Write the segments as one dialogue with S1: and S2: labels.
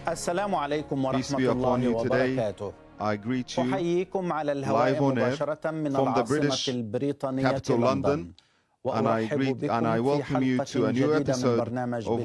S1: السلام عليكم
S2: Peace
S1: ورحمة
S2: be upon
S1: الله
S2: you today.
S1: وبركاته.
S2: I greet you
S1: أحييكم على
S2: live
S1: الهواء
S2: on air
S1: مباشرة من
S2: from the
S1: العاصمة
S2: British
S1: البريطانية
S2: capital
S1: لندن.
S2: London,
S1: وأرحب
S2: and I
S1: بكم في
S2: welcome you
S1: حلقة
S2: to a new
S1: جديدة من
S2: episode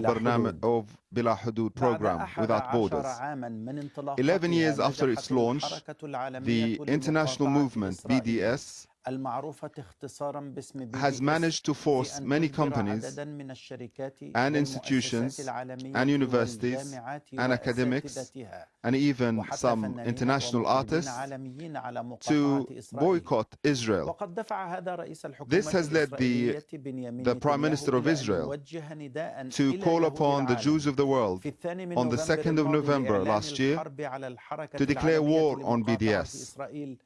S1: برنامج
S2: of
S1: بلا حدود.
S2: Belahodood
S1: بعد
S2: program Without
S1: 11
S2: Borders.
S1: عاما من
S2: 11 years
S1: انطلاقاتها
S2: after its
S1: نجحت
S2: launch,
S1: الحركة العالمية
S2: the international
S1: لمقاطعة
S2: movement
S1: إسرائيل
S2: BDS
S1: المعروفة اختصارا باسم
S2: has
S1: BDS
S2: managed to force
S1: في أن
S2: many
S1: تجبر
S2: companies
S1: عددا من الشركات
S2: and
S1: والمؤسسات
S2: institutions
S1: العالمية
S2: and universities
S1: والجامعات
S2: and academics
S1: وأساتذتها
S2: and even
S1: وحتى
S2: some
S1: فنانين
S2: international
S1: ومطربين
S2: artists
S1: عالميين على مقاطعة
S2: to
S1: إسرائيل.
S2: boycott Israel.
S1: وقد دفع هذا رئيس
S2: This
S1: الحكومة
S2: has led
S1: الإسرائيلية بنيامين
S2: the Prime
S1: نتنياهو
S2: Minister of
S1: إلى أن
S2: Israel
S1: يوجه نداء
S2: to
S1: إلى
S2: call
S1: يهود
S2: upon the Jews
S1: العالم
S2: of the world
S1: في الثاني من
S2: on the
S1: نوفمبر
S2: 2nd of
S1: الماضي
S2: November
S1: لإعلان
S2: last year
S1: الحرب على الحركة
S2: to declare
S1: العالمية
S2: war on
S1: لمقاطعة
S2: BDS
S1: إسرائيل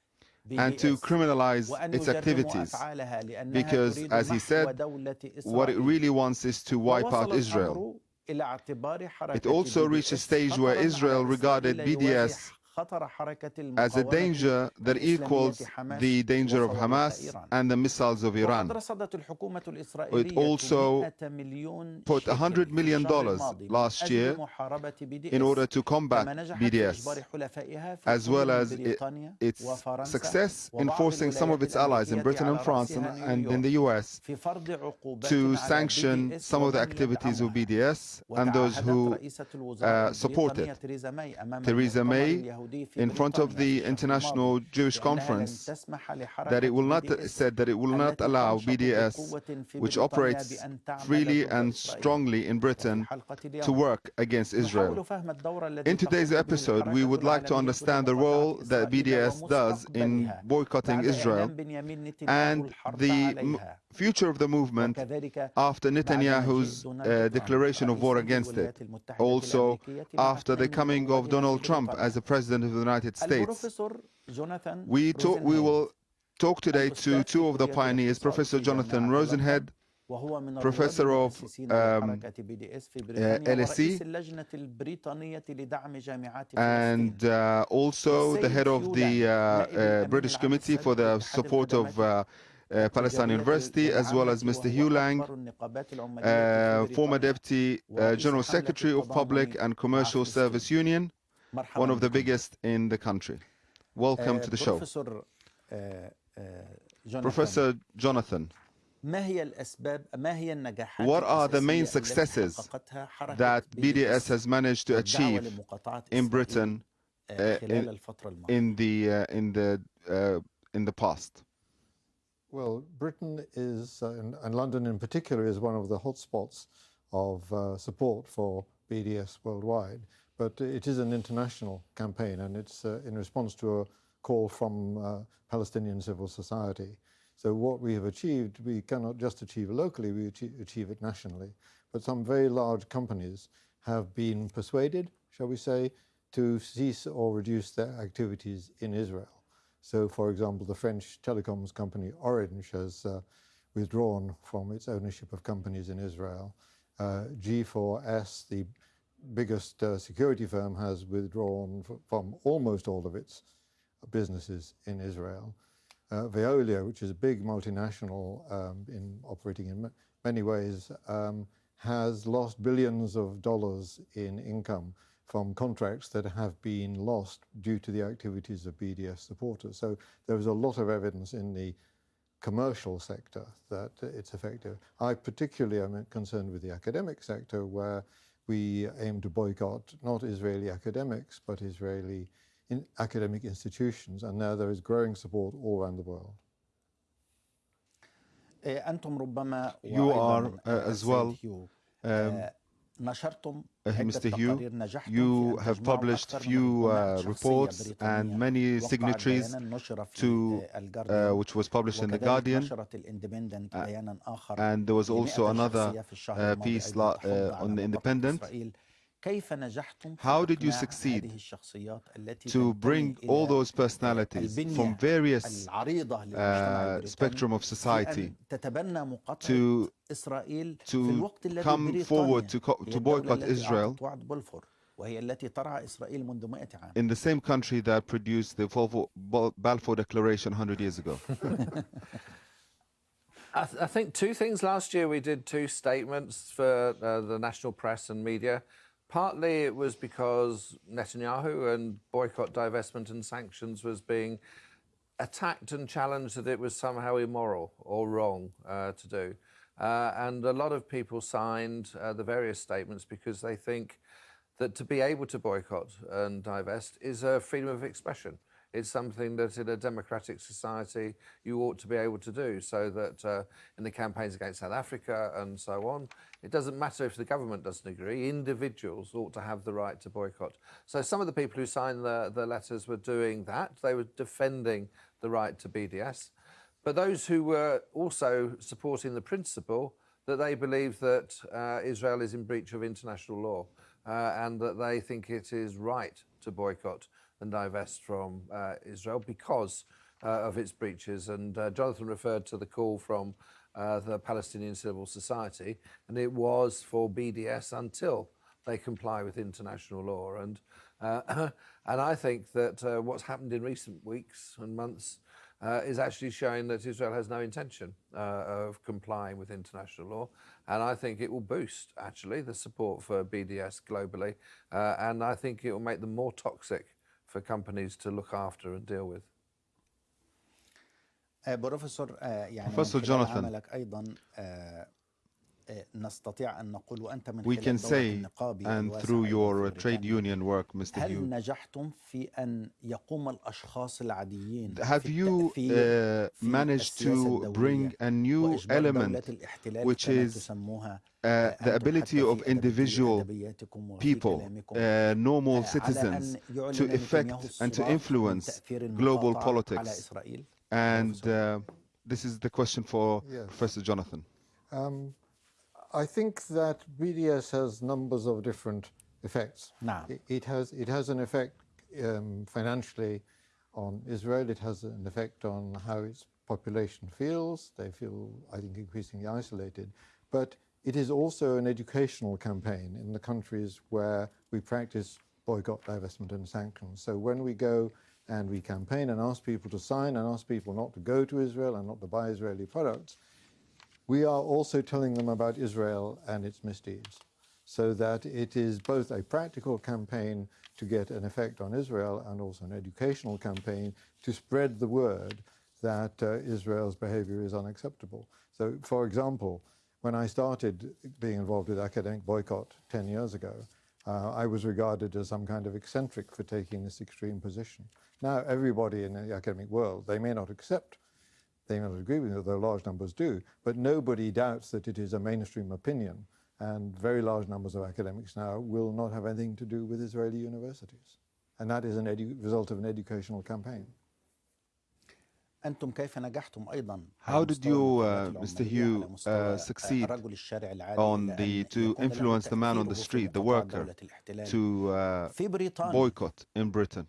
S2: and to
S1: BDS
S2: criminalize
S1: وأن
S2: its
S1: يجرموا
S2: activities,
S1: أفعالها لأنها
S2: because,
S1: تريد
S2: as he
S1: محو
S2: said,
S1: دولة
S2: what it
S1: إسرائيل.
S2: really wants is to wipe out
S1: ووصل
S2: Israel.
S1: الأمر إلى اعتبار
S2: It
S1: حركة
S2: also reached a
S1: BDS
S2: stage where
S1: خطراً
S2: Israel
S1: على
S2: regarded
S1: إسرائيل يواجه
S2: BDS
S1: خطر حركة
S2: as a
S1: المقاومة
S2: danger that
S1: الإسلامية
S2: equals
S1: حماس
S2: the danger of
S1: وصواريخ
S2: Hamas
S1: إيران.
S2: and the missiles of
S1: وقد
S2: Iran.
S1: رصدت الحكومة
S2: It
S1: الإسرائيلية
S2: also
S1: 100 مليون
S2: put
S1: شيكل
S2: $100
S1: في
S2: million
S1: الشهر الماضي من
S2: last
S1: أجل
S2: year
S1: محاربة
S2: in order
S1: BDS
S2: to combat
S1: كما نجحت في إجبار
S2: BDS,
S1: حلفائها في
S2: as well
S1: كل
S2: as
S1: من بريطانيا
S2: its
S1: وفرنسا
S2: success in
S1: وبعض
S2: forcing some of
S1: الولايات
S2: its allies in
S1: الأمريكية
S2: Britain and
S1: على
S2: France
S1: رأسها
S2: and in the
S1: نيويورك
S2: US
S1: في فرض عقوبات
S2: to
S1: على
S2: sanction
S1: BDS
S2: some of the
S1: ومن
S2: activities of
S1: يدعمها.
S2: BDS and those
S1: وتعهدت
S2: who
S1: رئيسة الوزراء
S2: support
S1: البريطانية
S2: it.
S1: تريزا ماي أمام
S2: Theresa
S1: المؤتمر
S2: May,
S1: اليهودي في
S2: in front of
S1: بريطانيا
S2: the
S1: في الشهر الماضي
S2: International Jewish
S1: بأنها لن
S2: Conference,
S1: تسمح
S2: that it
S1: لحركة
S2: will not
S1: BDS
S2: said that it will not
S1: التي
S2: allow
S1: تنشط
S2: BDS,
S1: بقوة في
S2: which
S1: بريطانيا
S2: operates
S1: بأن تعمل
S2: freely
S1: ضد
S2: and
S1: إسرائيل.
S2: strongly in
S1: وفي
S2: Britain,
S1: حلقة
S2: to
S1: اليوم
S2: work against Israel.
S1: نحاول فهم الدور الذي
S2: In today's
S1: تقوم به
S2: episode, we
S1: الحركة
S2: would like to
S1: العالمية
S2: understand the
S1: لمقاطعة
S2: role that
S1: إسرائيل
S2: BDS does in
S1: ومستقبلها
S2: boycotting
S1: بعد
S2: Israel
S1: إعلان بنيامين نتنياهو
S2: and
S1: الحرب
S2: the
S1: عليها
S2: future of the movement
S1: وكذلك
S2: after
S1: بعد مجيء
S2: Netanyahu's
S1: دونالد ترامب
S2: declaration of war
S1: رئيسا
S2: against it.
S1: للولايات المتحدة
S2: Also,
S1: الأمريكية مع
S2: after the
S1: اثنين من
S2: coming of
S1: روادها
S2: Donald
S1: في
S2: Trump
S1: بريطانيا.
S2: as the president of the United States.
S1: البروفيسور جوناثان
S2: We will talk today to
S1: الأستاذ في
S2: two of the
S1: كلية
S2: pioneers,
S1: الاقتصاد
S2: Professor
S1: في
S2: Jonathan
S1: جامعة
S2: Rosenhead,
S1: لندن وهو من الرواد
S2: Professor of
S1: المؤسسين لحركة BDS في بريطانيا ورئيس
S2: LSE,
S1: اللجنة البريطانية لدعم جامعات
S2: and
S1: فلسطين.
S2: also the head of the British Committee for the support of Palestine University, as well as Mr. Hugh Lang, former Deputy General Secretary of Public and Commercial Service Union, one of the biggest in the country. Welcome to the show. Professor Jonathan, what are the main successes that BDS has managed to achieve in Britain in the past?
S3: Well, Britain is, and London in particular, is one of the hotspots of support for BDS worldwide. But it is an international campaign, and it's in response to a call from Palestinian civil society. So what we have achieved, we cannot just achieve locally, we achieve it nationally. But some very large companies have been persuaded, shall we say, to cease or reduce their activities in Israel. So, for example, the French telecoms company Orange has withdrawn from its ownership of companies in Israel. G4S, the biggest security firm, has withdrawn from almost all of its businesses in Israel. Veolia, which is a big multinational operating in many ways, has lost billions of dollars in income from contracts that have been lost due to the activities of BDS supporters. So there is a lot of evidence in the commercial sector that it's effective. I particularly am concerned with the academic sector, where we aim to boycott not Israeli academics, but Israeli academic institutions, and now there is growing support all around the world.
S2: You are as well, Mr. Hugh, you have published few reports and many signatories to which was published in The Guardian, and there was also another piece on The Independent. How did you succeed to bring all those personalities from various spectrum of society to come forward to boycott Israel in the same country that produced the Balfour Declaration 100 years ago?
S4: I think two things. Last year we did two statements for the national press and media. Partly it was because Netanyahu and boycott, divestment and sanctions was being attacked and challenged that it was somehow immoral or wrong to do. And a lot of people signed the various statements because they think that to be able to boycott and divest is a freedom of expression. It's something that in a democratic society you ought to be able to do, so that in the campaigns against South Africa and so on, it doesn't matter if the government doesn't agree, individuals ought to have the right to boycott. So some of the people who signed the letters were doing that. They were defending the right to BDS. But those who were also supporting the principle that they believe that Israel is in breach of international law and that they think it is right to boycott and divest from Israel because of its breaches. And Jonathan referred to the call from the Palestinian Civil Society, and it was for BDS until they comply with international law. And I think that what's happened in recent weeks and months is actually showing that Israel has no intention of complying with international law. And I think it will boost, actually, the support for BDS globally. And I think it will make them more toxic for companies to look after and deal with.
S1: بروفيسور يعني
S2: Professor
S1: من خلال
S2: Jonathan,
S1: عملك أيضا نستطيع أن نقول وأنت من
S2: we
S1: خلال
S2: can
S1: دورك
S2: say,
S1: النقابي
S2: and
S1: الواسع
S2: through
S1: أيضا
S2: your
S1: في
S2: trade
S1: بريطانيا،
S2: union work, Mr.
S1: هل
S2: Hugh,
S1: نجحتم في أن يقوم الأشخاص العاديين
S2: have
S1: في
S2: you
S1: التأثير في
S2: managed
S1: السياسة
S2: to bring
S1: الدولية
S2: a new
S1: وإجبار دولة
S2: element,
S1: الاحتلال
S2: which
S1: كما
S2: is
S1: تسموها
S2: the
S1: أنتم
S2: ability
S1: حتى
S2: of
S1: في
S2: individual
S1: أدبياتكم وفي
S2: people,
S1: كلامكم
S2: normal
S1: على
S2: citizens,
S1: أن يعلن
S2: to
S1: نتنياهو
S2: affect and to
S1: الصراخ من
S2: influence
S1: تأثير
S2: global
S1: المقاطعة على
S2: politics?
S1: إسرائيل؟
S2: And
S1: بروفيسور.
S2: this is the question for
S3: Yes.
S2: Professor Jonathan.
S3: I think that BDS has numbers of different effects.
S1: نعم.
S3: It has an effect financially on Israel. It has an effect on how its population feels. They feel, I think, increasingly isolated. But it is also an educational campaign in the countries where we practice boycott, divestment and sanctions. So when we go and we campaign and ask people to sign and ask people not to go to Israel and not to buy Israeli products, we are also telling them about Israel and its misdeeds, so that it is both a practical campaign to get an effect on Israel and also an educational campaign to spread the word that Israel's behavior is unacceptable. So, for example, when I started being involved with academic boycott 10 years ago, I was regarded as some kind of eccentric for taking this extreme position. Now, everybody in the academic world, they may not accept, they may not agree with me, though large numbers do, but nobody doubts that it is a mainstream opinion, and very large numbers of academics now will not have anything to do with Israeli universities. And that is a result of an educational campaign.
S1: أنتم كيف نجحتم أيضا
S2: How did you, Mr. Hugh, succeed
S1: رجل الشارع العادي
S2: on to influence the man on the street, the worker, to
S1: في بريطانيا؟
S2: boycott in Britain?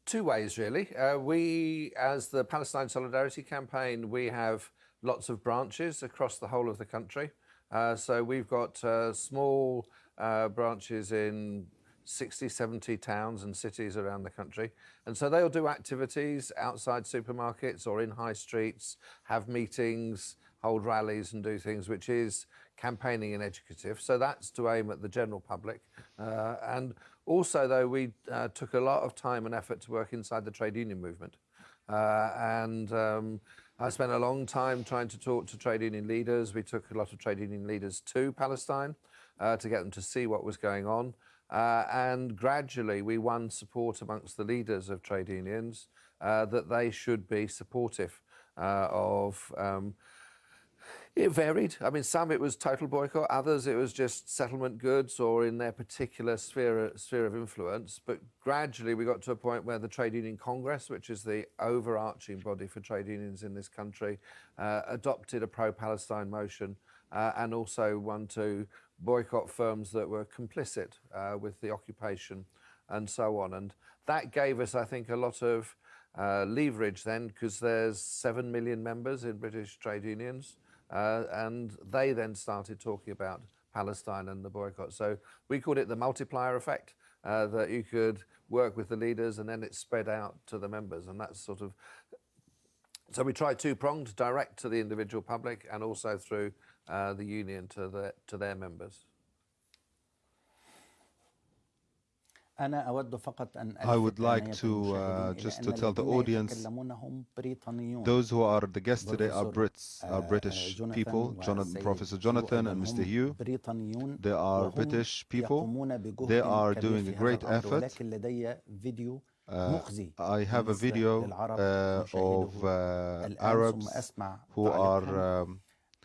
S4: Two ways, really. We, as the Palestine Solidarity Campaign, we have lots of branches across the whole of the country. So we've got small branches in 60, 70 towns and cities around the country. And so they'll do activities outside supermarkets or in high streets, have meetings, hold rallies and do things, which is campaigning and educative. So that's to aim at the general public. And also, though, we took a lot of time and effort to work inside the trade union movement. I spent a long time trying to talk to trade union leaders. We took a lot of trade union leaders to Palestine to get them to see what was going on. And gradually we won support amongst the leaders of trade unions that they should be supportive of. It varied. I mean, some it was total boycott, others it was just settlement goods or in their particular sphere of influence. But gradually we got to a point where the Trade Union Congress, which is the overarching body for trade unions in this country, adopted a pro-Palestine motion and also one to boycott firms that were complicit with the occupation and so on. And that gave us, I think, a lot of leverage then, because there's 7 million members in British trade unions. And they then started talking about Palestine and the boycott. So we called it the multiplier effect, that you could work with the leaders and then it spread out to the members. And that's sort of, so we tried two-pronged, direct to the individual public and also through the union to their members.
S1: أنا أود فقط أن
S2: I would like
S1: عناية
S2: to
S1: المشاهدين
S2: just
S1: إلى
S2: to
S1: أن
S2: tell the
S1: الذين
S2: audience,
S1: يتكلمون بريطانيون.
S2: those who are the guests today are
S1: بروفيسور
S2: British people,
S1: جوناثان
S2: Professor
S1: والسيد
S2: Jonathan
S1: جو
S2: and
S1: أيضا
S2: Mr.
S1: هم
S2: Hugh.
S1: بريطانيون
S2: They are
S1: وهم
S2: British people.
S1: يقومون
S2: They
S1: بجهد
S2: are
S1: كبير
S2: doing a
S1: في هذا
S2: great
S1: الأمر،
S2: effort.
S1: ولكن لدي فيديو مخزي
S2: I have a
S1: بالنسبة
S2: video
S1: للعرب
S2: of
S1: نشاهده الآن، ثم
S2: Arabs
S1: أسمع
S2: who
S1: تعليقهم.
S2: are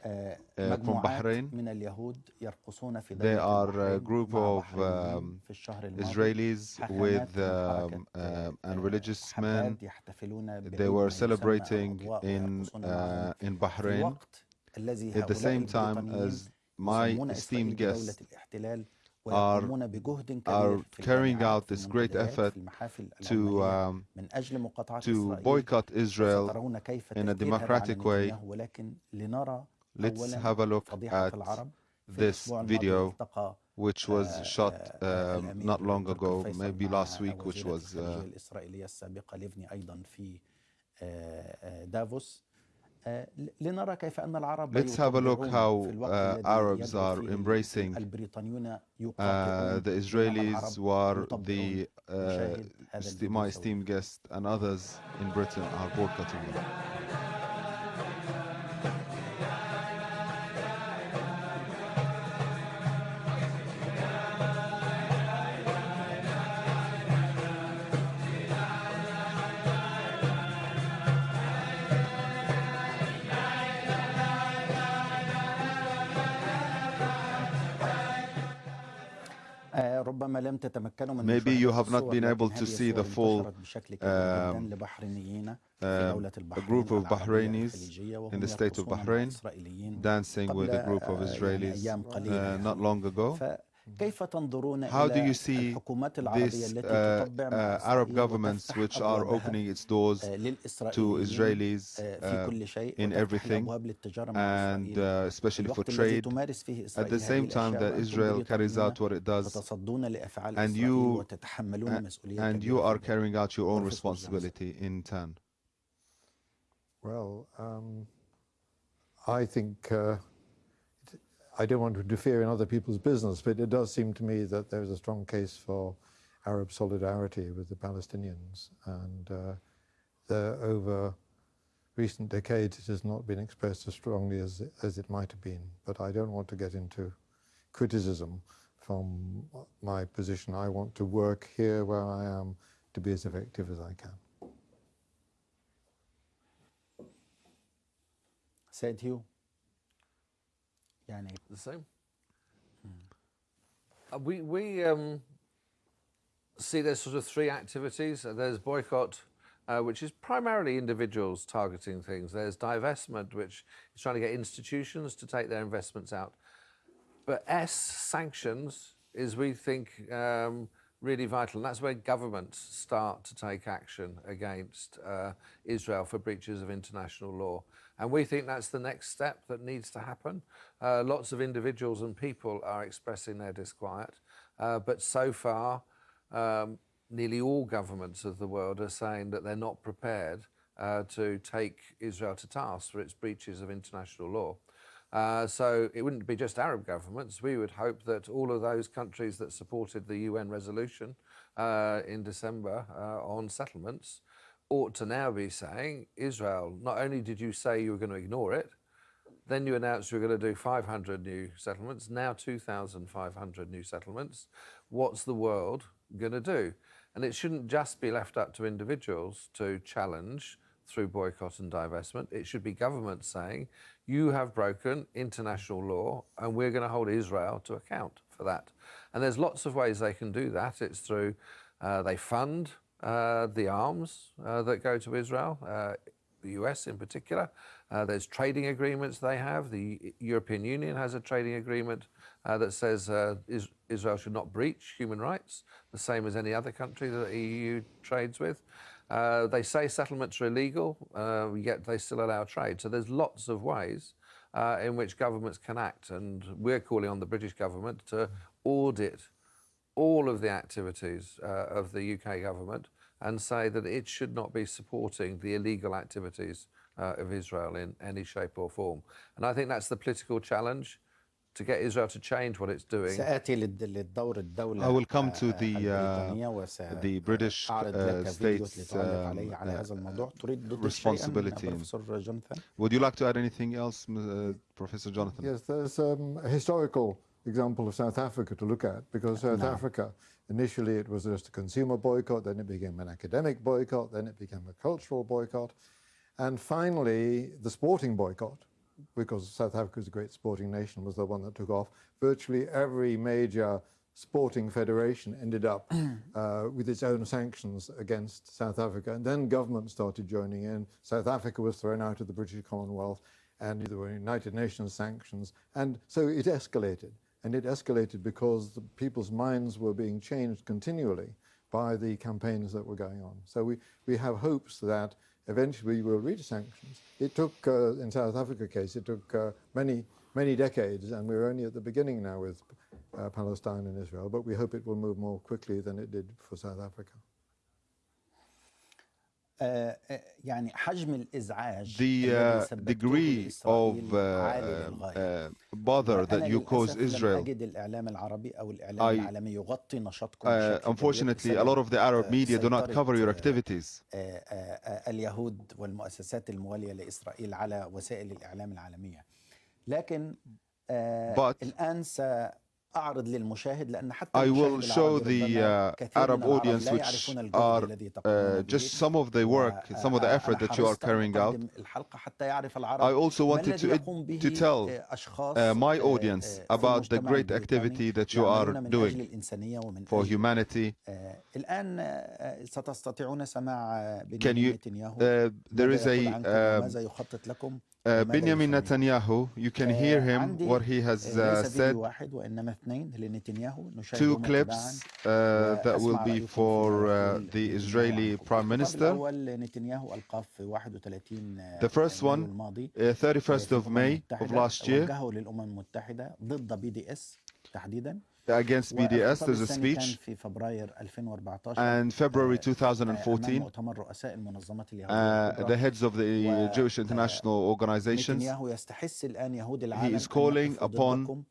S2: from
S1: مجموعات
S2: Bahrain.
S1: من اليهود يرقصون في
S2: They
S1: دولة
S2: are a
S1: البحرين
S2: group
S1: مع
S2: of
S1: بحرينيين في الشهر الماضي.
S2: Israelis with
S1: حاخامات من حركة
S2: and religious men.
S1: حداد يحتفلون
S2: They
S1: بعيد ما
S2: were
S1: يسمى
S2: celebrating
S1: الأضواء
S2: in
S1: ويرقصون معهم
S2: in
S1: في
S2: Bahrain
S1: الوقت الذي
S2: at the
S1: هؤلاء
S2: same time
S1: البريطانيين
S2: as my
S1: يسمون إسرائيل
S2: esteemed
S1: بدولة
S2: guests
S1: الاحتلال
S2: are
S1: ويقومون بجهد كبير في
S2: carrying
S1: الجامعات
S2: out
S1: في
S2: this great
S1: المنتديات
S2: effort
S1: في المحافل
S2: to
S1: العمالية من أجل مقاطعة
S2: to
S1: إسرائيل.
S2: boycott Israel
S1: وسترون كيف
S2: in a
S1: تأثير هذا على
S2: democratic way.
S1: نتنياهو، ولكن لنرى
S2: Let's
S1: أولا
S2: have a look
S1: فضيحة
S2: at
S1: العرب. في
S2: this
S1: الأسبوع الماضي
S2: video,
S1: التقى
S2: which was shot
S1: الأمير
S2: not long
S1: تركي
S2: ago,
S1: فيصل
S2: maybe
S1: مع
S2: last week, which
S1: وزيرة
S2: was
S1: الخارجية الإسرائيلية السابقة ليفني أيضا في دافوس. لنرى كيف أن العرب
S2: let's have a look how
S1: في الوقت الذي
S2: Arabs
S1: يدعو
S2: are
S1: فيه
S2: embracing
S1: البريطانيون يقاطعون،
S2: the
S1: بينما
S2: Israelis who are
S1: العرب
S2: the
S1: يطبعون. نشاهد هذا الفيديو
S2: my
S1: سويا.
S2: esteemed guest and others in Britain are boycotting them.
S1: ربما لم تتمكنوا من
S2: Maybe you
S1: مشاهدة
S2: have not
S1: الصور،
S2: been able
S1: لكن
S2: to
S1: هذه
S2: see the
S1: الصور
S2: full
S1: انتشرت بشكل كبير جدا لبحرينيين في دولة
S2: a
S1: البحرين
S2: group of
S1: العربية
S2: Bahrainis
S1: الخليجية،
S2: in
S1: وهم
S2: the state of
S1: يرقصون مع
S2: Bahrain
S1: إسرائيليين
S2: dancing with a group of
S1: قبل
S2: Israelis
S1: أيام قليلة
S2: not long ago.
S1: فكيف تنظرون
S2: How do you
S1: إلى
S2: see
S1: الحكومات العربية
S2: these
S1: التي تطبع مع
S2: Arab
S1: إسرائيل
S2: governments
S1: وتفتح
S2: which are
S1: أبوابها
S2: opening its doors to
S1: للإسرائيليين
S2: Israelis
S1: في كل شيء،
S2: in
S1: وتفتح
S2: everything,
S1: الأبواب للتجارة مع
S2: and
S1: إسرائيل في
S2: especially for
S1: الوقت الذي
S2: trade,
S1: تمارس فيه
S2: at
S1: إسرائيل
S2: the
S1: هذه
S2: same time
S1: الأشياء،
S2: that
S1: وأنتم
S2: Israel carries
S1: بريطانيون
S2: out what it does,
S1: تتصدون لأفعال
S2: and
S1: إسرائيل
S2: you
S1: وتتحملون مسؤولية
S2: and you
S1: كبيرة
S2: are
S1: في
S2: carrying out your own
S1: Professor Johnson.
S2: responsibility in turn.
S3: Well, I think I don't want to interfere in other people's business, but it does seem to me that there is a strong case for Arab solidarity with the Palestinians, and over recent decades it has not been expressed as strongly as it might have been. But I don't want to get into criticism from my position. I want to work here where I am to be as effective as I can.
S1: Said Hugh. يعني
S4: The same. We see there's sort of three activities. There's boycott, which is primarily individuals targeting things. There's divestment, which is trying to get institutions to take their investments out. But sanctions, is, we think, really vital. And that's where governments start to take action against Israel for breaches of international law. And we think that's the next step that needs to happen. Lots of individuals and people are expressing their disquiet. But so far, nearly all governments of the world are saying that they're not prepared to take Israel to task for its breaches of international law. So it wouldn't be just Arab governments. We would hope that all of those countries that supported the UN resolution in December on settlements ought to now be saying, Israel, not only did you say you were going to ignore it, then you announced you were going to do 500 new settlements, now 2,500 new settlements. What's the world going to do? And it shouldn't just be left up to individuals to challenge through boycott and divestment. It should be governments saying, you have broken international law and we're going to hold Israel to account for that. And there's lots of ways they can do that. It's through, they fund the arms that go to Israel, the US in particular. There's trading agreements they have. The European Union has a trading agreement that says Israel should not breach human rights, the same as any other country that the EU trades with. They say settlements are illegal, yet they still allow trade. So there's lots of ways in which governments can act, and we're calling on the British government to audit all of the activities of the UK government and say that it should not be supporting the illegal activities of Israel in any shape or form. And I think that's the political challenge. to get Israel to change what it's doing.
S1: سآتي للدور الدولة
S2: I will come to
S1: البريطانية
S2: the British
S1: وسأعرض لك فيديو
S2: state's
S1: لتعلق عليه على هذا الموضوع. تريد تضيف شيئا
S2: responsibility.
S1: بروفيسور جوناثان؟
S2: Would you like to add anything else, Professor Jonathan?
S3: Yes, there's a historical example of South Africa to look at, because South Africa, initially it was just a consumer boycott, then it became an academic boycott, then it became a cultural boycott, and finally the sporting boycott, because South Africa is a great sporting nation, was the one that took off. Virtually every major sporting federation ended up with its own sanctions against South Africa, and then government started joining in. South Africa was thrown out of the British Commonwealth, and there were United Nations sanctions, and so it escalated. And it escalated because the people's minds were being changed continually by the campaigns that were going on. So we have hopes that eventually we will reach sanctions. It took, in South Africa case, it took many decades, and we're only at the beginning now with Palestine and Israel, but we hope it will move more quickly than it did for South Africa.
S1: يعني حجم الإزعاج
S2: The degree of bother that you cause Israel.
S1: أجد الإعلام العربي أو الإعلام العالمي يغطي نشاطكم بشكل
S2: Unfortunately, a lot of the Arab media do not cover your activities.
S1: اليهود والمؤسسات الموالية لإسرائيل على وسائل الإعلام العالمية. لكن الآن أعرض للمشاهد لأن حتى
S2: I will show the Arab audience, which are just some of the work, some of the effort that you are carrying out. I also wanted to tell my audience about the great activity that you are doing for humanity. Can you, there is a Benjamin Netanyahu, you can hear him, what he has said. Two clips that will be for the Israeli Prime Minister. The first one, 31st of May of last year, against BDS, there's a speech, and February 2014, the heads of the Jewish international organizations, he is calling upon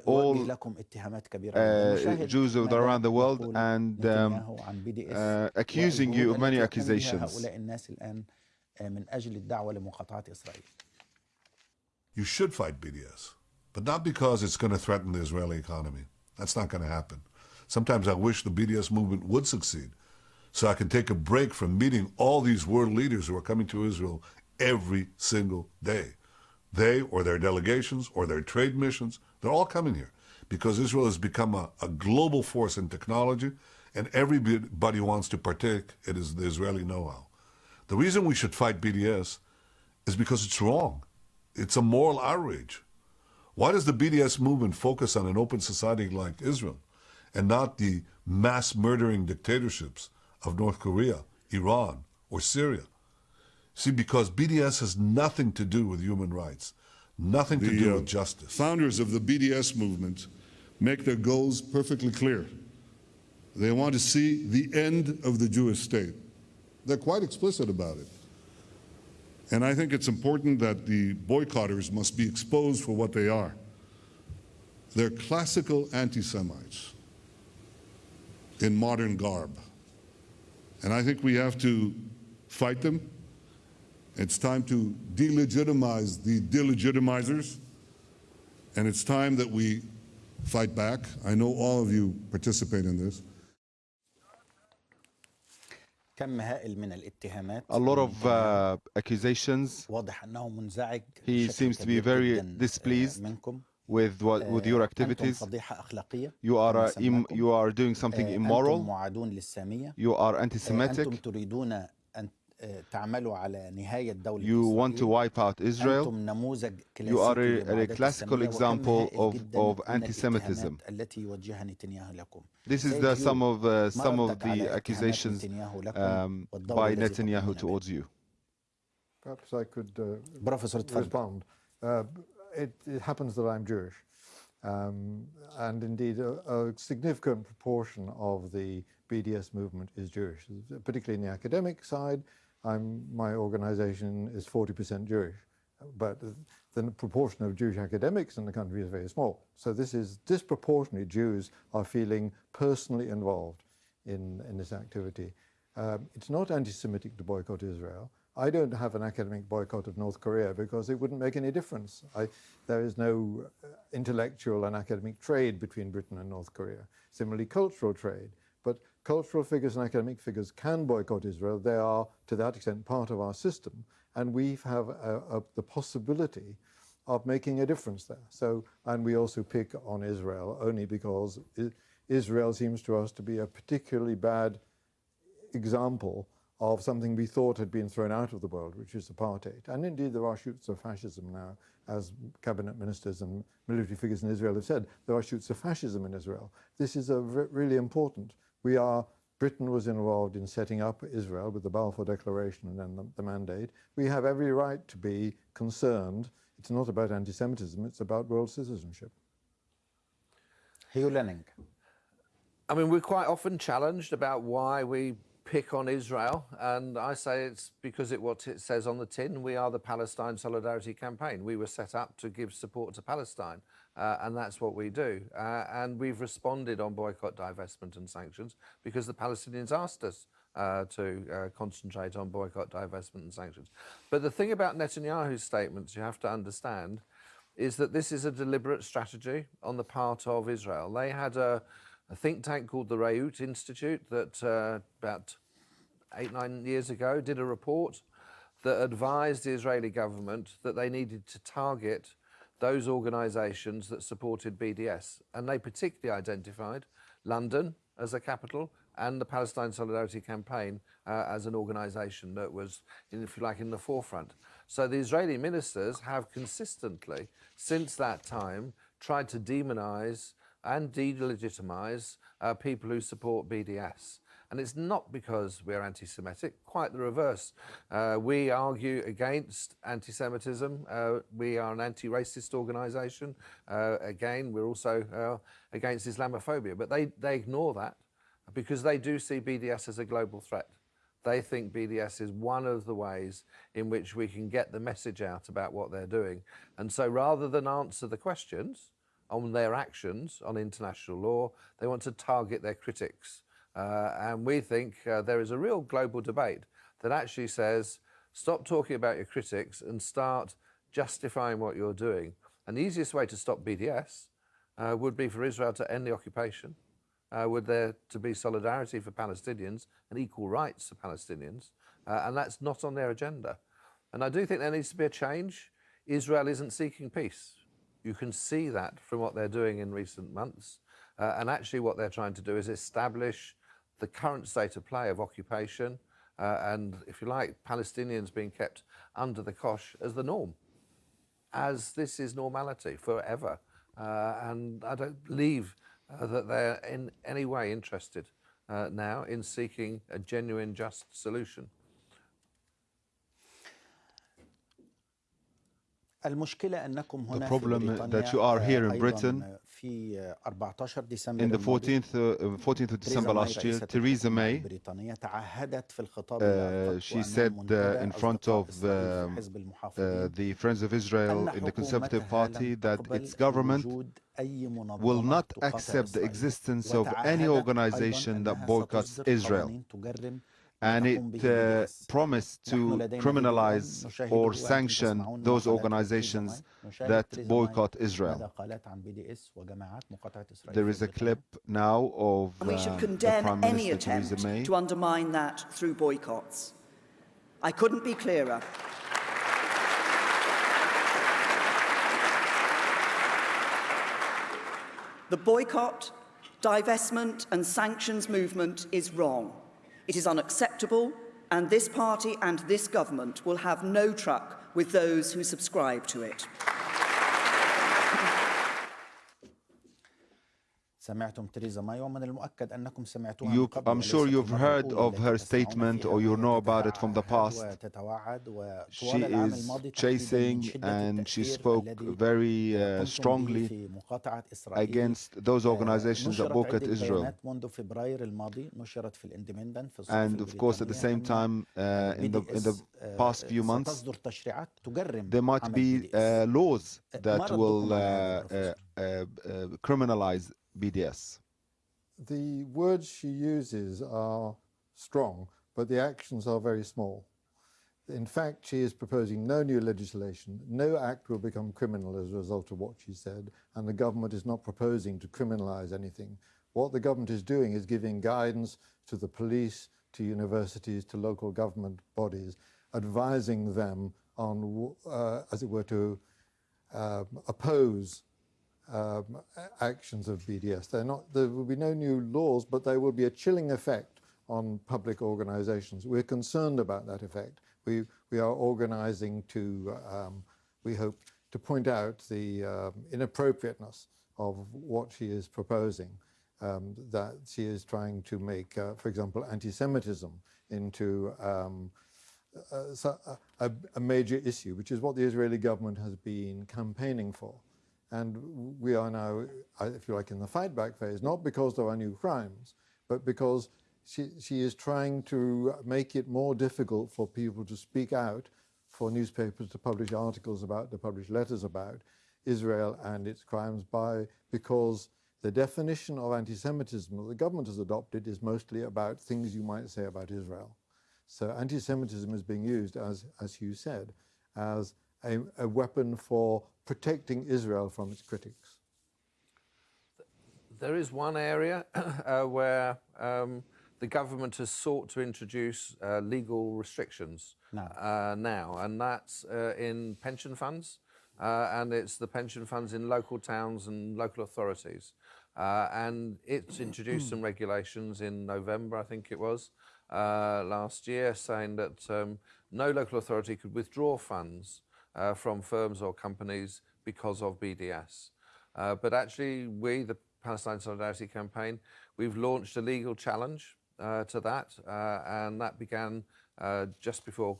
S2: all Jews around the world and accusing you of many accusations.
S5: You should fight BDS, but not because it's going to threaten the Israeli economy. That's not going to happen. Sometimes I wish the BDS movement would succeed, so I can take a break from meeting all these world leaders who are coming to Israel every single day. They or their delegations or their trade missions, they're all coming here because Israel has become a global force in technology, and everybody wants to partake. It is the Israeli know-how. The reason we should fight BDS is because it's wrong. It's a moral outrage. Why does the BDS movement focus on an open society like Israel and not the mass murdering dictatorships of North Korea, Iran, or Syria? See, because BDS has nothing to do with human rights, nothing to do with justice.
S6: Founders of the BDS movement make their goals perfectly clear. They want to see the end of the Jewish state. They're quite explicit about it. And I think it's important that the boycotters must be exposed for what they are. They're classical anti-Semites in modern garb. And I think we have to fight them. It's time to delegitimize the delegitimizers, and it's time that we fight back. I know all of you participate in this.
S2: A lot of accusations. He seems to be very displeased with your activities. You are doing something immoral. You are anti-Semitic. You want to wipe out Israel. You are a classical example of anti-Semitism. This is some of the accusations by Netanyahu towards you.
S3: Perhaps I could respond. It happens that I'm Jewish, and indeed a significant proportion of the BDS movement is Jewish, particularly in the academic side. My organization is 40% Jewish, but the proportion of Jewish academics in the country is very small. So this is disproportionately Jews are feeling personally involved in this activity. It's not anti-Semitic to boycott Israel. I don't have an academic boycott of North Korea because it wouldn't make any difference. There is no intellectual and academic trade between Britain and North Korea. Similarly, cultural trade. But cultural figures and academic figures can boycott Israel. They are, to that extent, part of our system. And we have the possibility of making a difference there. And we also pick on Israel only because Israel seems to us to be a particularly bad example of something we thought had been thrown out of the world, which is apartheid. And indeed, there are shoots of fascism now, as cabinet ministers and military figures in Israel have said. There are shoots of fascism in Israel. This is really important. Britain was involved in setting up Israel with the Balfour Declaration and then the mandate. We have every right to be concerned. It's not about anti-Semitism, it's about world citizenship.
S1: Hugh Lenning.
S4: I mean, we're quite often challenged about why we pick on Israel, and I say it's because what it says on the tin. We are the Palestine Solidarity Campaign. We were set up to give support to Palestine, and that's what we do. And we've responded on boycott, divestment and sanctions because the Palestinians asked us to concentrate on boycott, divestment and sanctions. But the thing about Netanyahu's statements you have to understand is that this is a deliberate strategy on the part of Israel. They had a think tank called the Reut Institute that about 8-9 years ago did a report that advised the Israeli government that they needed to target those organisations that supported BDS. And they particularly identified London as a capital and the Palestine Solidarity Campaign as an organisation that was, if you like, in the forefront. So the Israeli ministers have consistently, since that time, tried to demonise and delegitimise people who support BDS. And it's not because we're anti-Semitic, quite the reverse. We argue against anti-Semitism. We are an anti-racist organisation. Again, we're also against Islamophobia. But they ignore that because they do see BDS as a global threat. They think BDS is one of the ways in which we can get the message out about what they're doing. And so rather than answer the questions on their actions on international law, they want to target their critics. And we think there is a real global debate that actually says, stop talking about your critics and start justifying what you're doing. And the easiest way to stop BDS would be for Israel to end the occupation, would there to be solidarity for Palestinians and equal rights for Palestinians, and that's not on their agenda. And I do think there needs to be a change. Israel isn't seeking peace. You can see that from what they're doing in recent months. And actually what they're trying to do is establish the current state of play of occupation and, if you like, Palestinians being kept under the cosh as the norm, as this is normality forever. And I don't believe that they're in any way interested now in seeking a genuine, just solution.
S1: المشكلة أنكم هنا
S2: The problem that you are here in Britain
S1: في 14 ديسمبر
S2: in the 14th of December last year, Theresa May,
S1: بريطانيا تعهدت في الخطاب
S2: she said in front of the Friends of Israel in the Conservative Party that its government will not accept the existence of any organization that boycotts Israel. And it promised to criminalize or sanction those organizations that boycott Israel. There is a clip now of
S7: we should
S2: the
S7: condemn
S2: Prime
S7: any
S2: Minister
S7: attempt
S2: Theresa May.
S7: to undermine that through boycotts. I couldn't be clearer. The boycott, divestment and sanctions movement is wrong. It is unacceptable, and this party and this government will have no truck with those who subscribe to it.
S1: سمعتم تريزا ماي ومن المؤكد أنكم سمعتوها من قبل.
S2: I'm sure you've heard of her statement or you know about it from the past. She is chasing and she spoke very strongly against those organizations that boycott Israel. And of course, at the same time, in the past few months, there might be laws that will criminalize BDS.
S3: The words she uses are strong, but the actions are very small. In fact, she is proposing no new legislation. No act will become criminal as a result of what she said, and the government is not proposing to criminalize anything. What the government is doing is giving guidance to the police, to universities, to local government bodies, advising them on, as it were, to oppose actions of BDS. There will be no new laws, but there will be a chilling effect on public organizations. We're concerned about that effect. We are organizing to, we hope, to point out the inappropriateness of what she is proposing, that she is trying to make, for example, anti-Semitism into a major issue, which is what the Israeli government has been campaigning for. And we are now, if you like, in the fight back phase, not because there are new crimes, but because she is trying to make it more difficult for people to speak out, for newspapers to publish articles about, to publish letters about Israel and its crimes because the definition of anti-Semitism that the government has adopted is mostly about things you might say about Israel. So anti-Semitism is being used, as you said, as a weapon for protecting Israel from its critics.
S4: There is one area where the government has sought to introduce legal restrictions now, and that's in pension funds, and it's the pension funds in local towns and local authorities. And it's introduced some regulations in November, I think it was, last year, saying that no local authority could withdraw funds from firms or companies because of BDS. But actually, we, the Palestine Solidarity Campaign, we've launched a legal challenge to that, and that began just before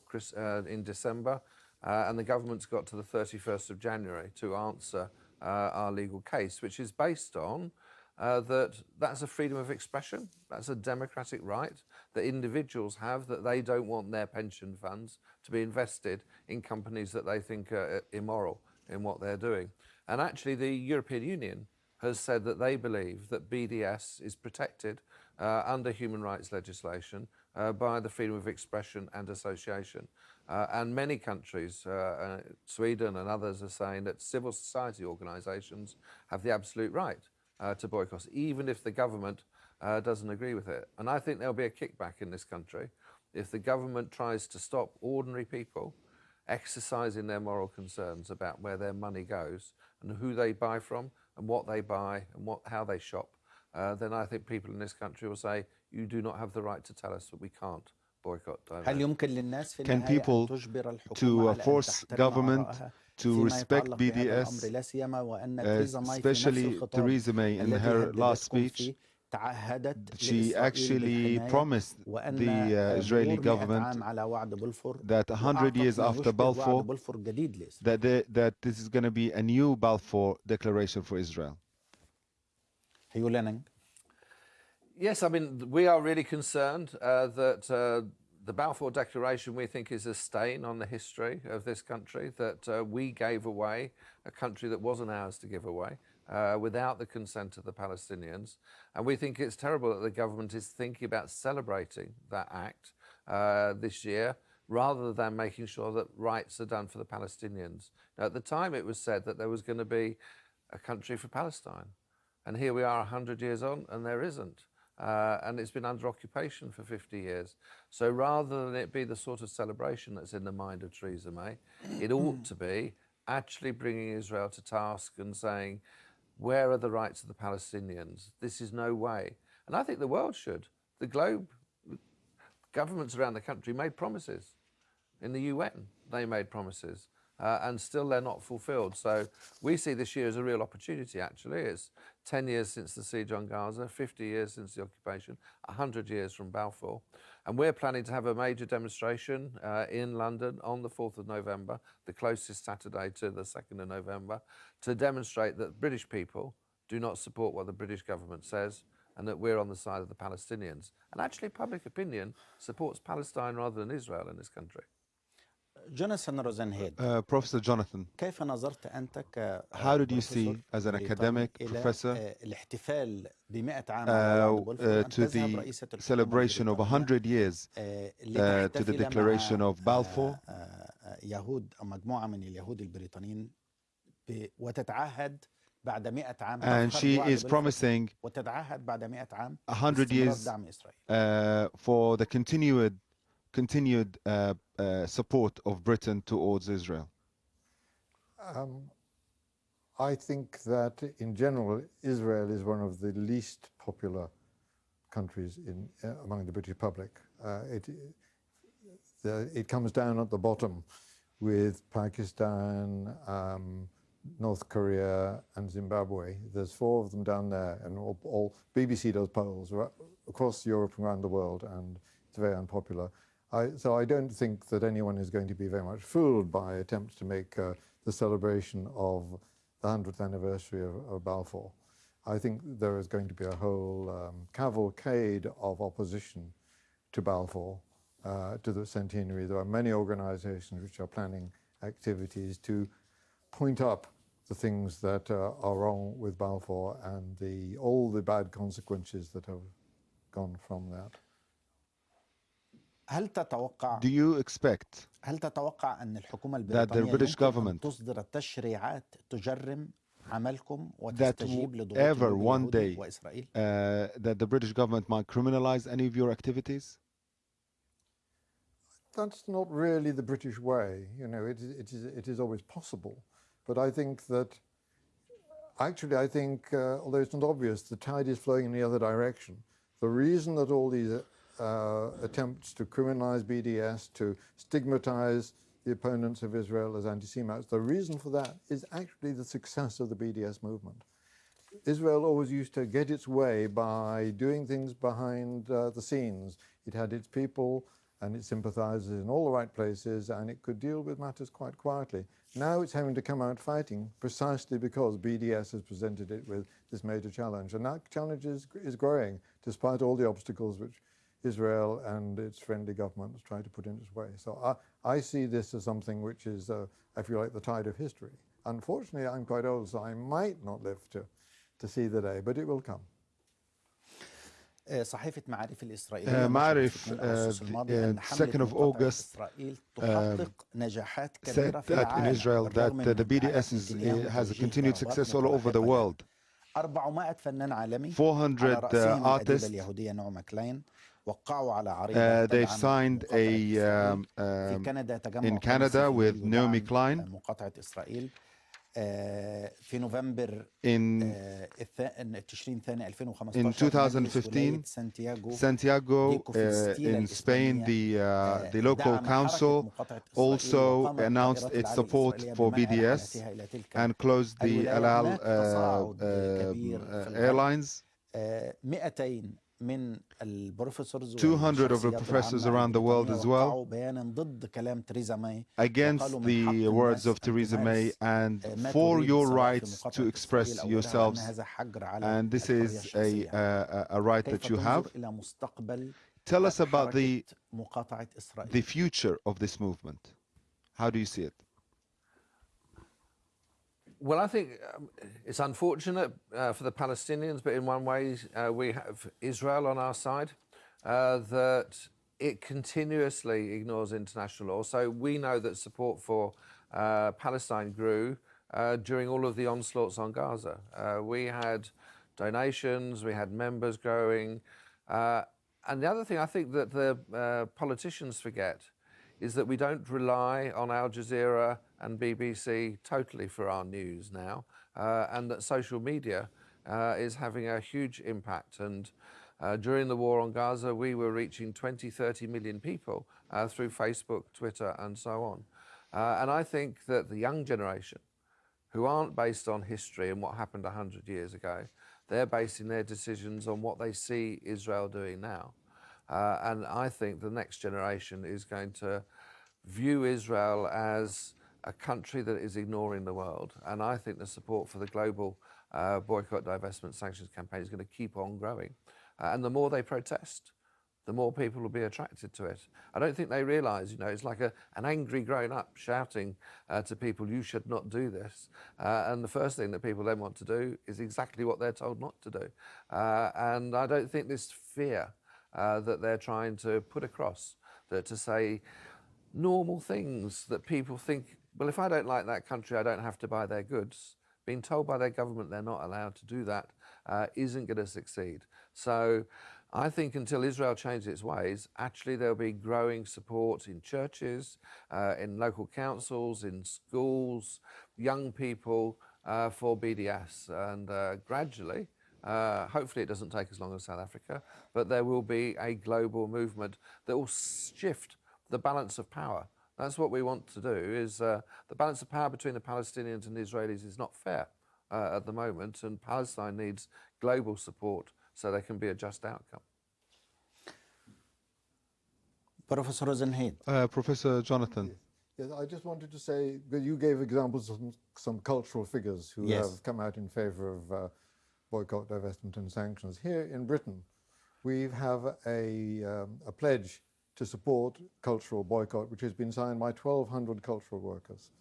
S4: in December, and the government's got to the 31st of January to answer our legal case, which is based on that's a freedom of expression, that's a democratic right that individuals have, that they don't want their pension funds to be invested in companies that they think are immoral in what they're doing. And actually the European Union has said that they believe that BDS is protected under human rights legislation by the freedom of expression and association. And many countries, Sweden and others, are saying that civil society organisations have the absolute right to boycott, even if the government doesn't agree with it. And I think there'll be a kickback in this country if the government tries to stop ordinary people exercising their moral concerns about where their money goes and who they buy from and what they buy and how they shop. Then I think people in this country will say, you do not have the right to tell us that we can't boycott.
S2: Can people to force government to respect BDS, especially Theresa May in her last speech? She actually promised the Israeli government that 100 years after Balfour, that this is going to be a new Balfour Declaration for Israel.
S4: Yes, I mean, we are really concerned that the Balfour Declaration, we think, is a stain on the history of this country, that we gave away a country that wasn't ours to give away without the consent of the Palestinians. And we think it's terrible that the government is thinking about celebrating that act this year rather than making sure that rights are done for the Palestinians. Now, at the time, it was said that there was going to be a country for Palestine. And here we are 100 years on, and there isn't. And it's been under occupation for 50 years. So rather than it be the sort of celebration that's in the mind of Theresa May, it ought to be actually bringing Israel to task and saying, where are the rights of the Palestinians? This is no way. And I think the world should. The globe, governments around the country made promises. In the UN, they made promises. and still they're not fulfilled. So we see this year as a real opportunity, actually. It's 10 years since the siege on Gaza, 50 years since the occupation, 100 years from Balfour. And we're planning to have a major demonstration in London on the 4th of November, the closest Saturday to the 2nd of November, to demonstrate that British people do not support what the British government says and that we're on the side of the Palestinians. And actually public opinion supports Palestine rather than Israel in this country.
S1: جوناثان روزنهيد
S2: Professor Jonathan,
S1: كيف نظرت أنت
S2: how did you see
S1: كبروفيسور
S2: as an
S1: بريطاني
S2: academic
S1: إلى
S2: professor
S1: الاحتفال ب100 عام على وعد بلفور وأن
S2: to
S1: تذهب
S2: the
S1: رئيسة الحكومة
S2: celebration of 100 years to the
S1: لتحتفل
S2: declaration
S1: مع
S2: of Balfour
S1: يهود أو مجموعة من اليهود البريطانيين وتتعهد بعد 100 عام
S2: and she
S1: وعد
S2: is
S1: بلفور
S2: promising
S1: وتتعهد بعد 100 عام
S2: 100
S1: باستمرار
S2: years
S1: دعم إسرائيل.
S2: for the continued support of Britain towards Israel.
S3: I think that in general, Israel is one of the least popular countries among the British public. It comes down at the bottom with Pakistan, North Korea and Zimbabwe. There's 4 of them down there, and all BBC does polls across Europe and around the world, and it's very unpopular. So I don't think that anyone is going to be very much fooled by attempts to make the celebration of the 100th anniversary of Balfour. I think there is going to be a whole cavalcade of opposition to Balfour, to the centenary. There are many organizations which are planning activities to point up the things that are wrong with Balfour and all the bad consequences that have gone from that.
S2: Do you expect
S1: هل تتوقع أن الحكومة
S2: that the
S1: البريطانية
S2: British
S1: يمكن أن
S2: government
S1: تصدر تشريعات تجرم عملكم
S2: that
S1: وتستجيب لضغوط
S2: ever
S1: اللوبي
S2: one
S1: اليهودي
S2: day
S1: وإسرائيل؟
S2: that the British government might criminalize any of your activities?
S3: That's not really the British way. You know, it is always possible. But I think that, actually, although it's not obvious, the tide is flowing in the other direction. The reason that all these attempts to criminalize BDS, to stigmatize the opponents of Israel as anti-Semites, the reason for that is actually the success of the BDS movement. Israel always used to get its way by doing things behind the scenes. It had its people and its sympathizers in all the right places, and it could deal with matters quite quietly. Now it's having to come out fighting precisely because BDS has presented it with this major challenge. And that challenge is growing, despite all the obstacles which Israel and its friendly governments try to put in its way. So I see this as something which is, I feel like, the tide of history. Unfortunately, I'm quite old, so I might not live to see the day, but it will come.
S1: صحيفة معارف الإسرائيلية
S2: معارف
S1: الماضي أن
S2: 2nd of August
S1: إسرائيل تحقق نجاحات
S2: said
S1: كبيرة في
S2: that in
S1: العالم
S2: Israel that
S1: بالرغم
S2: the
S1: من
S2: BDS
S1: نتنياهو
S2: has a
S1: توجيه
S2: continued
S1: ضربات
S2: success all over the
S1: متلاحقة.
S2: world.
S1: 400 فنان عالمي
S2: 400
S1: على رأسهم الأديبة
S2: artists.
S1: اليهودية نعمة كلاين وقعوا على عريضة
S2: They've
S1: تدعم
S2: signed
S1: مقاطعة إسرائيل. في كندا تجمع
S2: in Canada with Naomi Klein.
S1: مقاطعة إسرائيل في نوفمبر تشرين الثاني 2015
S2: In 2015, Santiago in Spain, the local council also announced its support for BDS and closed the El Al airlines. 200 of the professors around the world as well against the words of Theresa May and for your rights to express yourselves. And this is a right that you have. Tell us about the future of this movement. How do you see it?
S4: Well, I think it's unfortunate for the Palestinians, but in one way we have Israel on our side, that it continuously ignores international law. So we know that support for Palestine grew during all of the onslaughts on Gaza. We had donations, we had members growing. And the other thing I think that the politicians forget is that we don't rely on Al Jazeera and BBC totally for our news now, and that social media is having a huge impact. And during the war on Gaza, we were reaching 20, 30 million people through Facebook, Twitter, and so on. And I think that the young generation, who aren't based on history and what happened 100 years ago, they're basing their decisions on what they see Israel doing now. And I think the next generation is going to view Israel as a country that is ignoring the world. And I think the support for the global boycott, divestment, sanctions campaign is going to keep on growing. And the more they protest, the more people will be attracted to it. I don't think they realise, it's like an angry grown-up shouting to people, you should not do this. And the first thing that people then want to do is exactly what they're told not to do. And I don't think this fear that they're trying to put across, that to say normal things that people think, well, if I don't like that country, I don't have to buy their goods. Being told by their government they're not allowed to do that isn't going to succeed. So I think until Israel changes its ways, actually there'll be growing support in churches, in local councils, in schools, young people for BDS. And gradually, hopefully it doesn't take as long as South Africa, but there will be a global movement that will shift the balance of power. That's what we want to do, is the balance of power between the Palestinians and the Israelis is not fair at the moment, and Palestine needs global support so there can be a just outcome.
S1: Professor Rosenheed.
S2: Professor Jonathan.
S3: Yes, I just wanted to say that you gave examples of some cultural figures who have come out in favour of boycott, divestment and sanctions. Here in Britain, we have a pledge to support cultural boycott, which has been signed by 1,200 cultural workers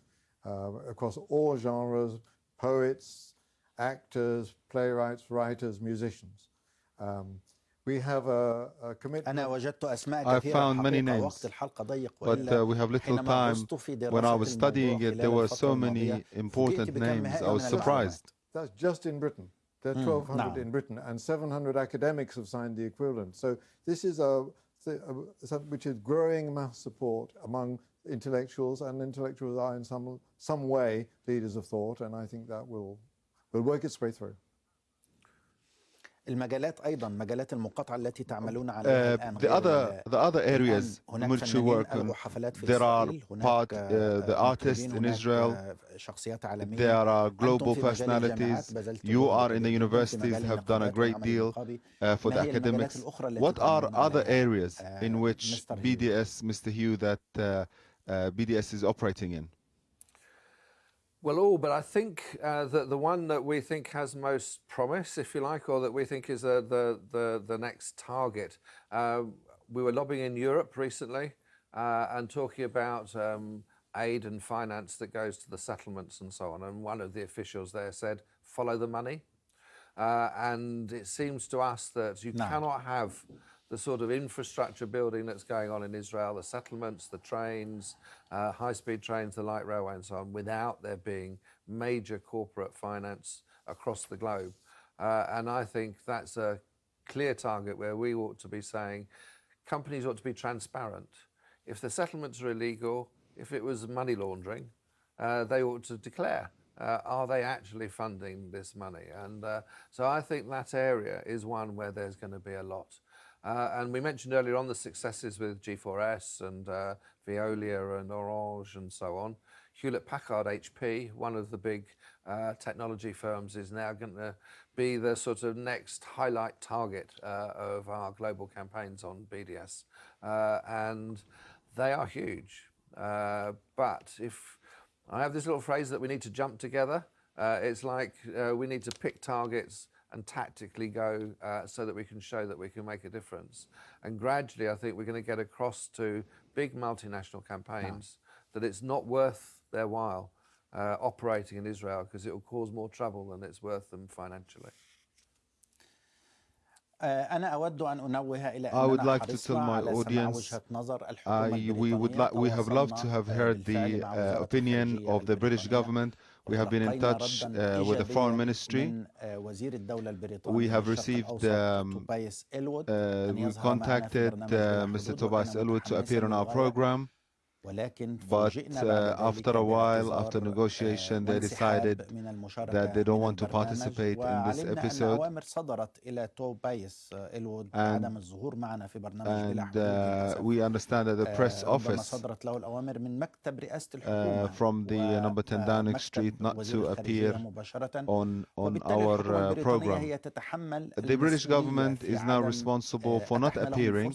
S3: across all genres, poets, actors, playwrights, writers, musicians. We have a commitment.
S2: I found many names, but we have little time. When I was studying it, there were so many important names. I was surprised.
S3: That's just in Britain. There are 1,200 in Britain, and 700 academics have signed the equivalent. So this is which is growing mass support among intellectuals, and intellectuals are in some way leaders of thought, and I think that will work its way through.
S1: المجالات أيضا مجالات المقاطعة التي تعملون عليها الآن.
S2: The other areas in which you work on, there are the artists in Israel, there are global personalities. You are in the universities, have done a great deal for the academics. What are other areas in which BDS, Mr. Hugh, that BDS is operating in?
S4: Well, but I think that the one that we think has most promise, if you like, or that we think is the next target. We were lobbying in Europe recently and talking about aid and finance that goes to the settlements and so on. And one of the officials there said, follow the money. And it seems to us that you cannot have the sort of infrastructure building that's going on in Israel, the settlements, the trains, high-speed trains, the light railway and so on, without there being major corporate finance across the globe. And I think that's a clear target where we ought to be saying companies ought to be transparent. If the settlements are illegal, if it was money laundering, they ought to declare, are they actually funding this money? And so I think that area is one where there's going to be a lot. And we mentioned earlier on the successes with G4S and Veolia and Orange and so on. Hewlett-Packard HP, one of the big technology firms, is now going to be the sort of next highlight target of our global campaigns on BDS. And they are huge. But if I have this little phrase that we need to jump together, it's like we need to pick targets and tactically go so that we can show that we can make a difference. And gradually, I think we're going to get across to big multinational campaigns that it's not worth their while operating in Israel because it will cause more trouble than it's worth them financially.
S1: أنا أود أن أنوه إلى
S2: I would like to tell my audience, we have loved to have heard the opinion of the British government. We have been in touch with the foreign ministry. We have received, we contacted Mr. Tobias Elwood to appear on our program. But after a while, after negotiation, they decided that they don't want to participate in this episode. And we understand that the press office from the number 10 Downing Street not to appear on our program. The British government is now responsible for not appearing.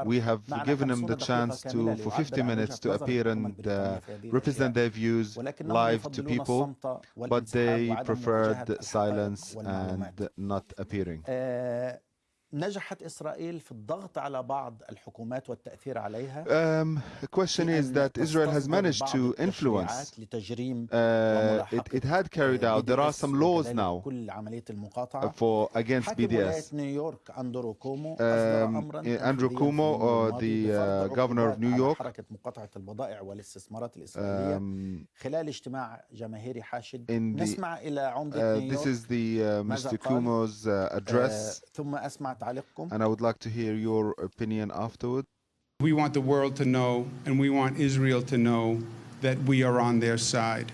S2: We have given them the chance for 50 minutes to appear and represent their views live to people, but they preferred silence and not appearing.
S1: نجحت إسرائيل في الضغط على بعض الحكومات والتأثير عليها.
S2: The question is that Israel has managed to influence. It had carried out. There are some laws now against BDS. Andrew Cuomo, the governor of New York,
S1: مقاطعة البضائع والاستثمارات الإسرائيلية خلال اجتماع جماهيري حاشد نسمع إلى عمدة نيويورك.
S2: This is the Mr. Cuomo's address.
S1: ثم أسمع تعليقكم.
S2: And I would like to hear your opinion afterward.
S8: We want the world to know, and we want Israel to know, that we are on their side.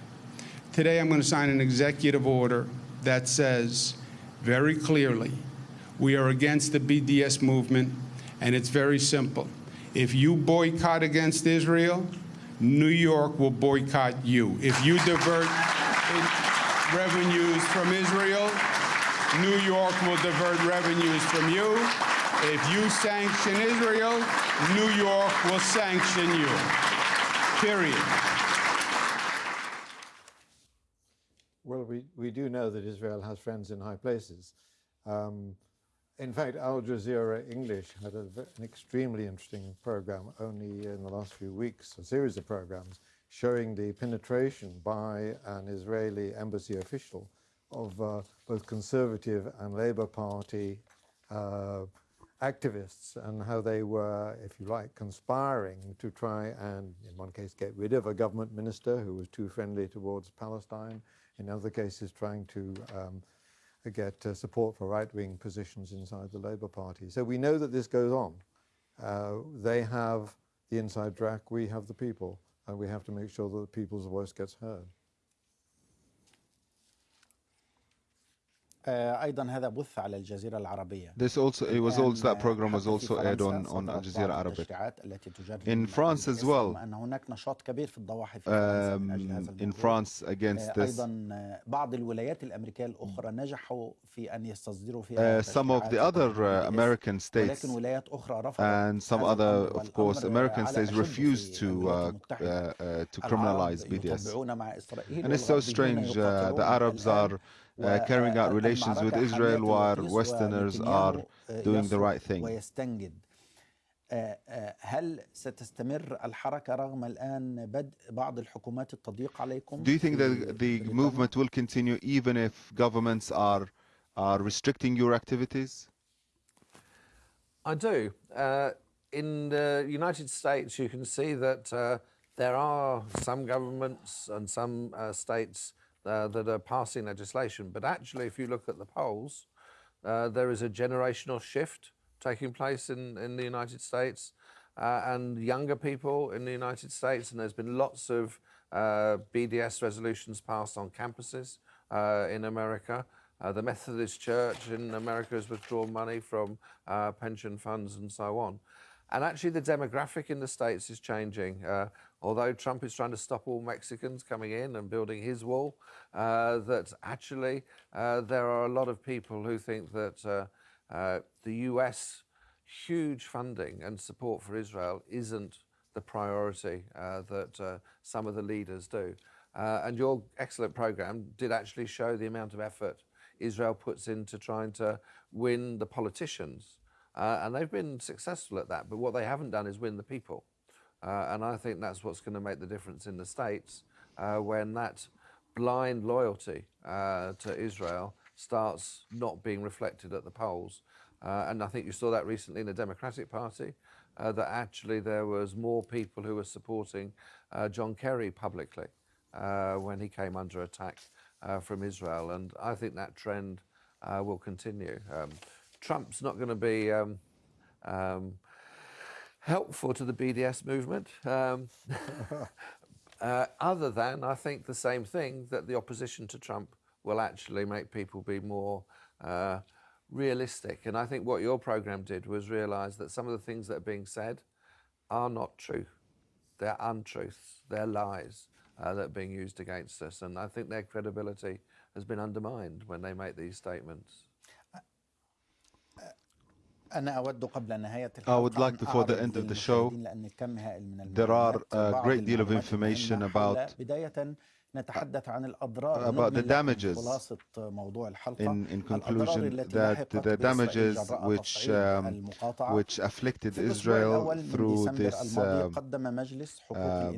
S8: Today I'm going to sign an executive order that says very clearly we are against the BDS movement, and it's very simple. If you boycott against Israel, New York will boycott you. If you divert revenues from Israel, New York will divert revenues from you. If you sanction Israel, New York will sanction you. Period.
S3: Well, we do know that Israel has friends in high places. In fact, Al-Jazeera English had an extremely interesting program only in the last few weeks, a series of programs showing the penetration by an Israeli embassy official of both Conservative and Labour Party activists, and how they were, if you like, conspiring to try and, in one case, get rid of a government minister who was too friendly towards Palestine, in other cases trying to get support for right-wing positions inside the Labour Party. So we know that this goes on. They have the inside track, we have the people, and we have to make sure that the people's voice gets heard.
S1: أيضا هذا بث على الجزيرة العربية.
S2: That program was also aired on Al Jazeera Arabic. In France as well.
S1: أن هناك نشاط كبير في الضواحي في فرنسا من أجل هذا الموضوع.
S2: In France against this.
S1: أيضا بعض الولايات الأمريكية الأخرى نجحوا في أن يستصدروا فيها
S2: some of the other American states
S1: ولكن ولايات أخرى رفضت.
S2: And some other, of course, American states refused to criminalize BDS. And it's so strange. The Arabs are carrying out relations with Israel while Westerners are doing the right thing.
S1: هل ستستمر الحركة رغم الآن بدء بعض الحكومات التضييق عليكم؟
S2: Do you think that the movement will continue even if governments are restricting your activities?
S4: I do. In the United States, you can see that there are some governments and some states that are passing legislation. But actually, if you look at the polls, there is a generational shift taking place in the United States and younger people in the United States. And there's been lots of BDS resolutions passed on campuses in America. The Methodist Church in America has withdrawn money from pension funds and so on. And actually the demographic in the States is changing. Although Trump is trying to stop all Mexicans coming in and building his wall, that actually there are a lot of people who think that the US huge funding and support for Israel isn't the priority that some of the leaders do. And your excellent program did actually show the amount of effort Israel puts into trying to win the politicians. And they've been successful at that, but what they haven't done is win the people. And I think that's what's going to make the difference in the States when that blind loyalty to Israel starts not being reflected at the polls. And I think you saw that recently in the Democratic Party, that actually there was more people who were supporting John Kerry publicly when he came under attack from Israel. And I think that trend will continue. Trump's not going to be helpful to the BDS movement. Other than, I think, the same thing, that the opposition to Trump will actually make people be more realistic. And I think what your program did was realise that some of the things that are being said are not true. They're untruths, they're lies that are being used against us. And I think their credibility has been undermined when they make these statements.
S2: I would like, before the end of the show, there are a great deal of information about the damages. In conclusion, that the damages which afflicted Israel through this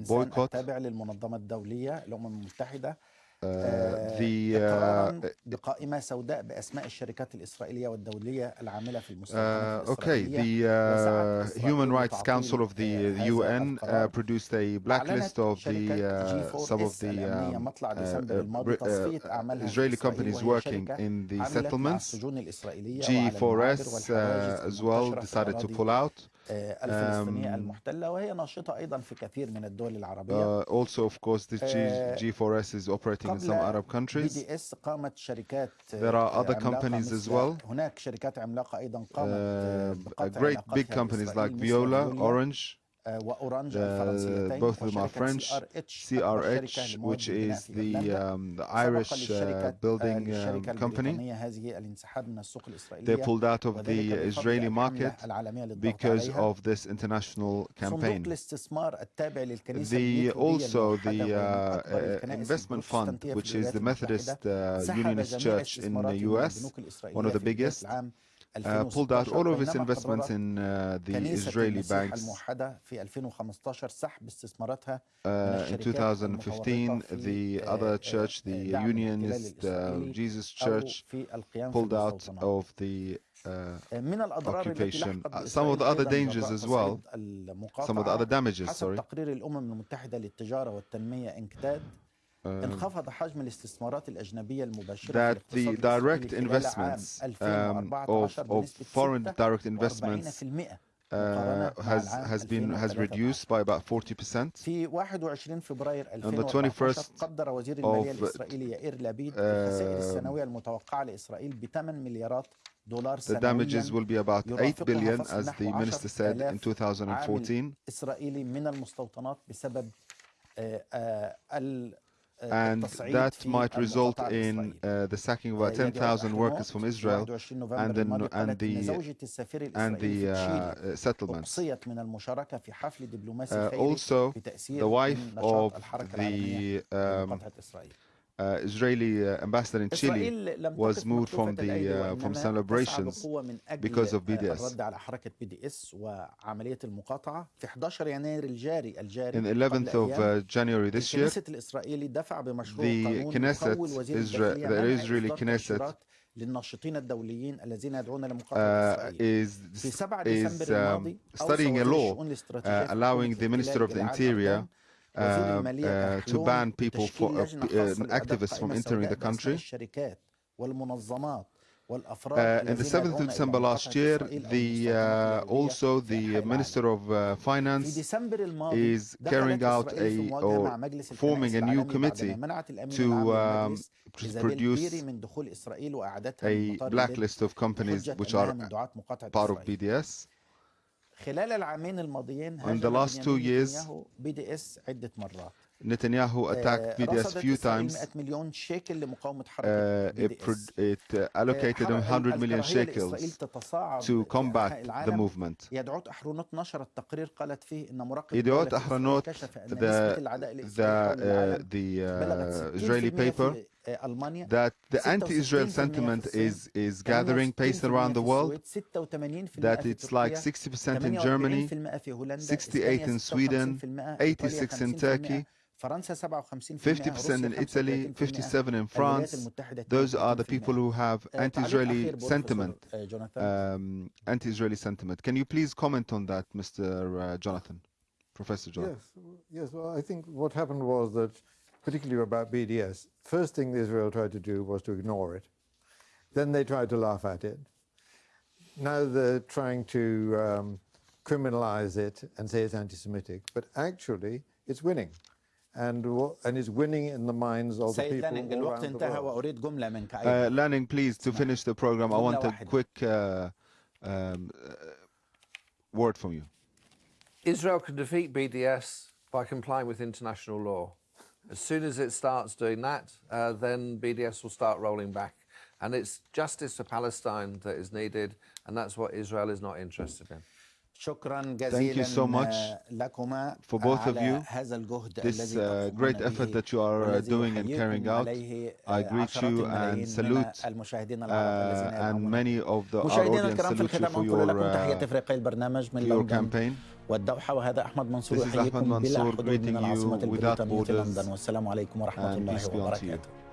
S2: boycott,
S1: بقائمة سوداء بأسماء الشركات الإسرائيلية والدولية العاملة في المستوطنات
S2: الإسرائيلية. The Human Rights Council of the UN produced a blacklist of some of the Israeli companies working in the settlements. G4S as well decided to pull out.
S1: المحتلة وهي ناشطة أيضا في كثير من الدول العربية.
S2: Also, of course, this G4S is operating in some Arab countries.
S1: BDS قامت شركات
S2: There are other companies as well.
S1: هناك شركات عملاقة أيضا قامت
S2: great big companies like Viola, Orange. Both of them are French. CRH, which is the Irish building company. They pulled out of the Israeli market because of this international campaign. Also the investment fund, which is the Methodist Unionist Church in the US, one of the biggest, pulled out all of its investments in the Israeli banks. In 2015, the other church, the Unionist Jesus Church, pulled out of the occupation. Some of the other dangers as well, some of the other damages, sorry.
S1: انخفض حجم الاستثمارات الأجنبية المباشرة
S2: that the direct investments of foreign direct investments has reduced by about 40%.
S1: في 21 فبراير
S2: On the 21st
S1: قدر وزير المالية الإسرائيلي يائير لابيد الخسائر السنوية المتوقعة لإسرائيل ب$8 مليار
S2: The damages will be about 8 billion, as the minister said in 2014.
S1: إسرائيلي من المستوطنات بسبب
S2: and that might result in the sacking of about 10,000 workers from Israel and the settlements. Also, the wife of the Israeli ambassador in Chile was moved from celebrations because of BDS. In the 11th of January this year, the Knesset, the Israeli Knesset, is studying a law allowing the Minister of the Interior to ban people, activists from entering the country. In the 7th of December last year, also the Minister of Finance is carrying out forming a new committee to produce a blacklist of companies which are part of BDS. In the last 2 years, Netanyahu attacked BDS a few times. It allocated 100 million shekels to combat the movement. Idiot Ahronot, the Israeli paper, that the anti-Israel sentiment is gathering pace around the world, that it's like 60% in Germany, 68% in Sweden, 86% in Turkey, 50% in Italy, 57% in France. Those are the people who have anti-Israeli sentiment. Anti-Israeli sentiment. Can you please comment on that, Mr. Jonathan, Professor Jonathan?
S3: Yes. Well, I think what happened was that, particularly about BDS, first thing Israel tried to do was to ignore it. Then they tried to laugh at it. Now they're trying to criminalize it and say it's anti-Semitic, but actually it's winning. And it's winning in the minds of the
S1: سيد
S3: people
S1: لانينج
S3: all
S1: الوقت
S3: around the
S1: انتهى
S3: world.
S1: وأريد جملة منك أيضا.
S2: Lanning, please, to finish the program, I want a quick word from you.
S4: Israel can defeat BDS by complying with international law. As soon as it starts doing that, then BDS will start rolling back. And it's justice for Palestine that is needed, and that's what Israel is not interested in.
S1: شكرا
S2: Thank you so much
S1: جزيلا
S2: for both of you.
S1: هذا الجهد
S2: This
S1: الذي
S2: great effort that you are doing and carrying out. I greet you and salute, and many of our audience salute you for your campaign.
S1: والدوحة وهذا أحمد منصور
S2: This is
S1: يحييكم
S2: Ahmed
S1: بلا
S2: Mansour
S1: حدود
S2: greeting
S1: من العاصمة
S2: you without
S1: البريطانية
S2: borders,
S1: لندن والسلام عليكم ورحمة
S2: and
S1: الله
S2: peace be unto you.
S1: وبركاته.